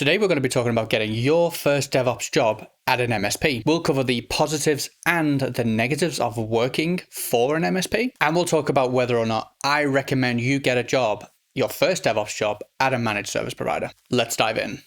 Today we're going to be talking about getting your first DevOps job at an MSP. We'll cover the positives and the negatives of working for an MSP, and we'll talk about whether or not I recommend you get a job, your first DevOps job, at a managed service provider. Let's dive in.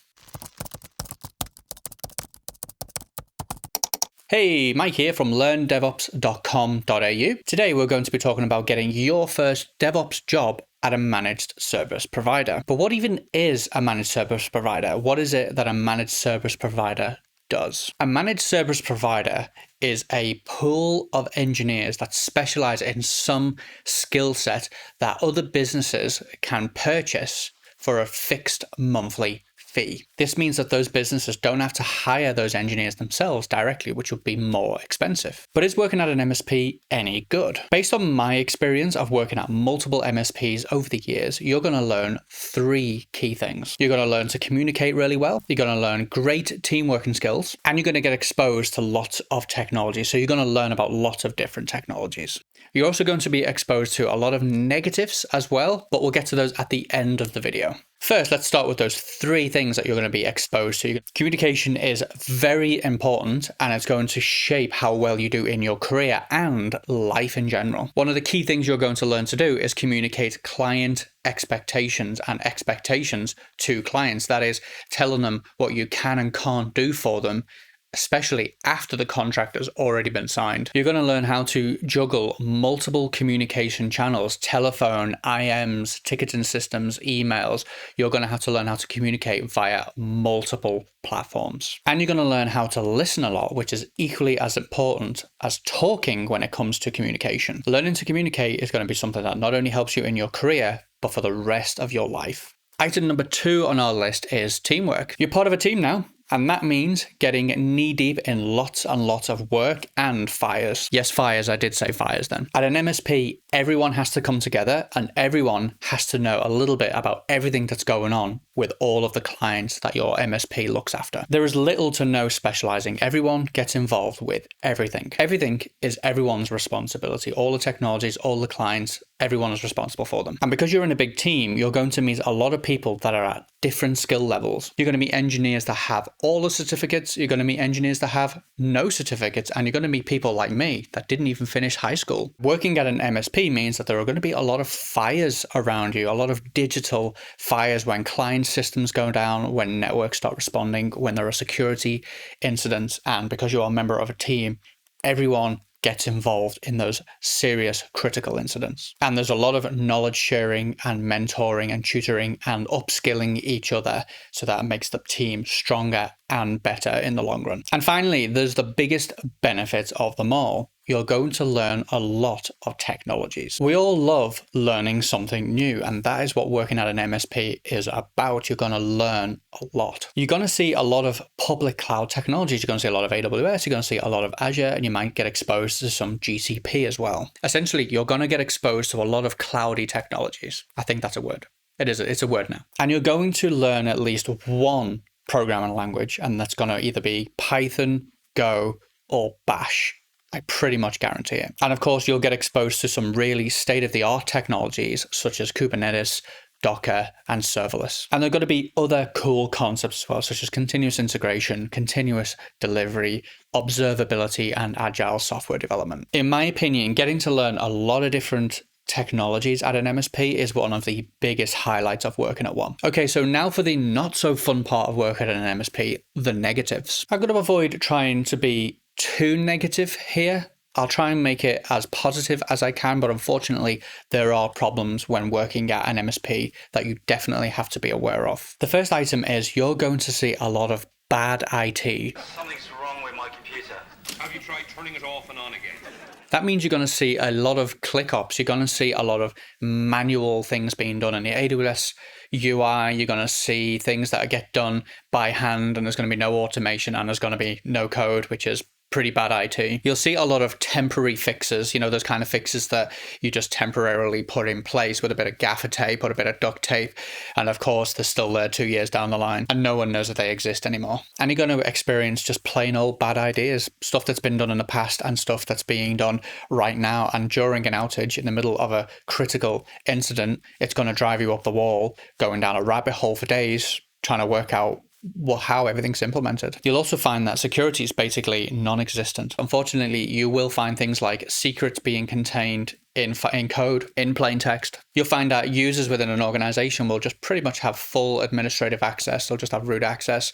Hey, Mike here from learndevops.com.au. Today we're going to be talking about getting your first DevOps job at a managed service provider. But what even is a managed service provider? What is it that a managed service provider does? A managed service provider is a pool of engineers that specialize in some skill set that other businesses can purchase for a fixed monthly fee. This means that those businesses don't have to hire those engineers themselves directly, which would be more expensive. But is working at an MSP any good? Based on my experience of working at multiple MSPs over the years, you're going to learn three key things. You're going to learn to communicate really well, you're going to learn great team working skills, and you're going to get exposed to lots of technology. So you're going to learn about lots of different technologies. You're also going to be exposed to a lot of negatives as well, but we'll get to those at the end of the video. First, let's start with those three things that you're going to be exposed to. Communication is very important, and it's going to shape how well you do in your career and life in general. One of the key things you're going to learn to do is communicate client expectations and expectations to clients. That is, telling them what you can and can't do for them, especially after the contract has already been signed. You're going to learn how to juggle multiple communication channels, telephone, IMs, ticketing systems, emails. You're going to have to learn how to communicate via multiple platforms. And you're going to learn how to listen a lot, which is equally as important as talking when it comes to communication. Learning to communicate is going to be something that not only helps you in your career, but for the rest of your life. Item number 2 on our list is teamwork. You're part of a team now. And that means getting knee-deep in lots and lots of work and fires. Yes, fires, I did say fires then. At an MSP, everyone has to come together and everyone has to know a little bit about everything that's going on with all of the clients that your MSP looks after. There is little to no specializing. Everyone gets involved with everything. Everything is everyone's responsibility. All the technologies, all the clients, everyone is responsible for them. And because you're in a big team, you're going to meet a lot of people that are at different skill levels. You're going to meet engineers that have all the certificates. You're going to meet engineers that have no certificates. And you're going to meet people like me that didn't even finish high school. Working at an MSP means that there are going to be a lot of fires around you, a lot of digital fires when client systems go down, when networks start responding, when there are security incidents. And because you're a member of a team, everyone gets involved in those serious critical incidents. And there's a lot of knowledge sharing and mentoring and tutoring and upskilling each other, so that makes the team stronger and better in the long run. And finally, there's the biggest benefit of them all. You're going to learn a lot of technologies. We all love learning something new, and that is what working at an MSP is about. You're going to learn a lot. You're going to see a lot of public cloud technologies. You're going to see a lot of AWS, you're going to see a lot of Azure, and you might get exposed to some GCP as well. Essentially, you're going to get exposed to a lot of cloudy technologies. I think that's a word. It's a word now. And you're going to learn at least one programming language, and that's going to either be Python, Go, or Bash. I pretty much guarantee it. And of course, you'll get exposed to some really state-of-the-art technologies such as Kubernetes, Docker, and serverless. And there are going to be other cool concepts as well, such as continuous integration, continuous delivery, observability, and agile software development. In my opinion, getting to learn a lot of different technologies at an MSP is one of the biggest highlights of working at one. Okay, so now for the not so fun part of working at an MSP, the negatives. I'm going to avoid trying to be too negative here. I'll try and make it as positive as I can, but unfortunately, there are problems when working at an MSP that you definitely have to be aware of. The first item is you're going to see a lot of bad IT. Something's wrong with my computer. Have you tried turning it off and on again? That means you're going to see a lot of ClickOps. You're going to see a lot of manual things being done in the AWS UI. You're going to see things that get done by hand, and there's going to be no automation, and there's going to be no code, which is pretty bad IT. You'll see a lot of temporary fixes, those kind of fixes that you just temporarily put in place with a bit of gaffer tape or a bit of duct tape. And of course, they're still there 2 years down the line and no one knows that they exist anymore. And you're going to experience just plain old bad ideas, stuff that's been done in the past and stuff that's being done right now. And during an outage in the middle of a critical incident, it's going to drive you up the wall, going down a rabbit hole for days, trying to work out how everything's implemented. You'll also find that security is basically non-existent. Unfortunately, you will find things like secrets being contained in code, in plain text. You'll find that users within an organization will just pretty much have full administrative access. They'll just have root access.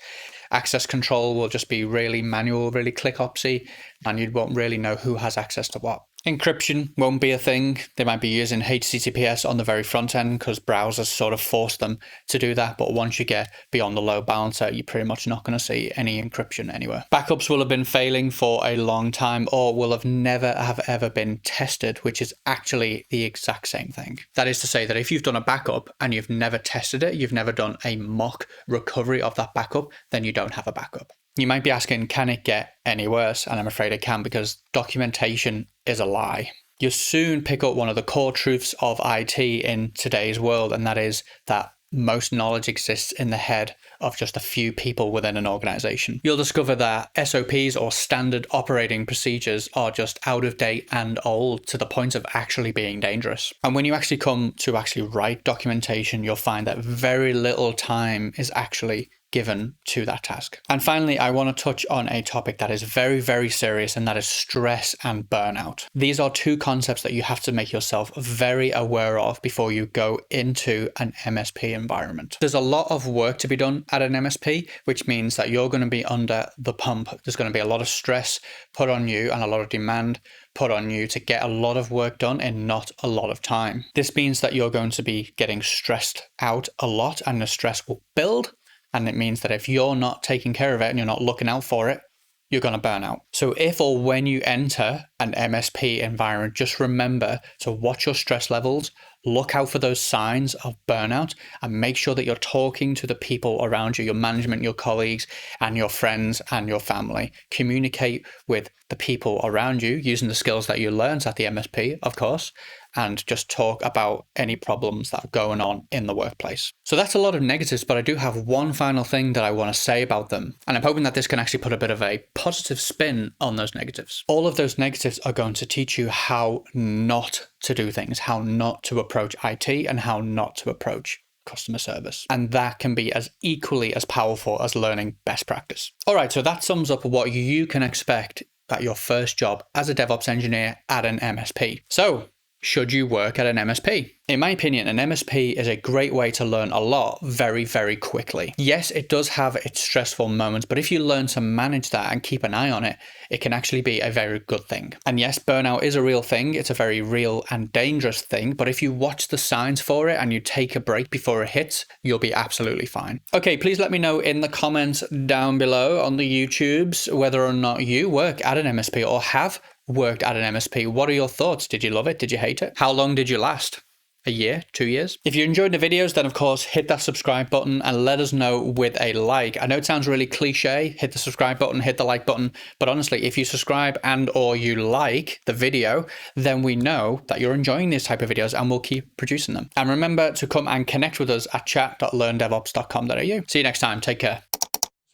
Access control will just be really manual, really click-opsy, and you won't really know who has access to what. Encryption won't be a thing. They might be using HTTPS on the very front end because browsers sort of force them to do that. But once you get beyond the load balancer, you're pretty much not going to see any encryption anywhere. Backups will have been failing for a long time or will have never have ever been tested, which is actually the exact same thing. That is to say that if you've done a backup and you've never tested it, you've never done a mock recovery of that backup, then you don't have a backup. You might be asking, can it get any worse? And I'm afraid it can, because documentation is a lie. You'll soon pick up one of the core truths of IT in today's world, and that is that most knowledge exists in the head of just a few people within an organization. You'll discover that SOPs, or standard operating procedures, are just out of date and old to the point of actually being dangerous. And when you actually come to actually write documentation, you'll find that very little time is actually given to that task. And finally, I want to touch on a topic that is very, very serious, and that is stress and burnout. These are two concepts that you have to make yourself very aware of before you go into an MSP environment. There's a lot of work to be done at an MSP, which means that you're going to be under the pump. There's going to be a lot of stress put on you and a lot of demand put on you to get a lot of work done in not a lot of time. This means that you're going to be getting stressed out a lot, and the stress will build. And it means that if you're not taking care of it and you're not looking out for it, you're going to burn out. So if or when you enter an MSP environment, just remember to watch your stress levels, look out for those signs of burnout, and make sure that you're talking to the people around you, your management, your colleagues, and your friends and your family. Communicate with the people around you using the skills that you learned at the MSP, of course, and just talk about any problems that are going on in the workplace. So that's a lot of negatives, but I do have one final thing that I want to say about them. And I'm hoping that this can actually put a bit of a positive spin on those negatives. All of those negatives are going to teach you how not to do things, how not to approach IT, and how not to approach customer service. And that can be as equally as powerful as learning best practice. All right, so that sums up what you can expect at your first job as a DevOps engineer at an MSP. So, should you work at an MSP? In my opinion, an MSP is a great way to learn a lot very, very quickly. Yes, it does have its stressful moments, but if you learn to manage that and keep an eye on it, it can actually be a very good thing. And yes, burnout is a real thing. It's a very real and dangerous thing, but if you watch the signs for it and you take a break before it hits, you'll be absolutely fine. Okay, please let me know in the comments down below on the YouTubes whether or not you work at an MSP or have worked at an MSP. What are your thoughts? Did you love it? Did you hate it? How long did you last? A year? 2 years? If you enjoyed the videos, then of course hit that subscribe button and let us know with a like. I know it sounds really cliche, hit the subscribe button, hit the like button, but honestly, if you subscribe and or you like the video, then we know that you're enjoying these type of videos and we'll keep producing them. And remember to come and connect with us at chat.learndevops.com.au. See you next time. Take care.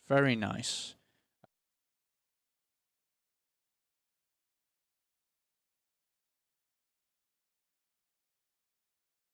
Very nice.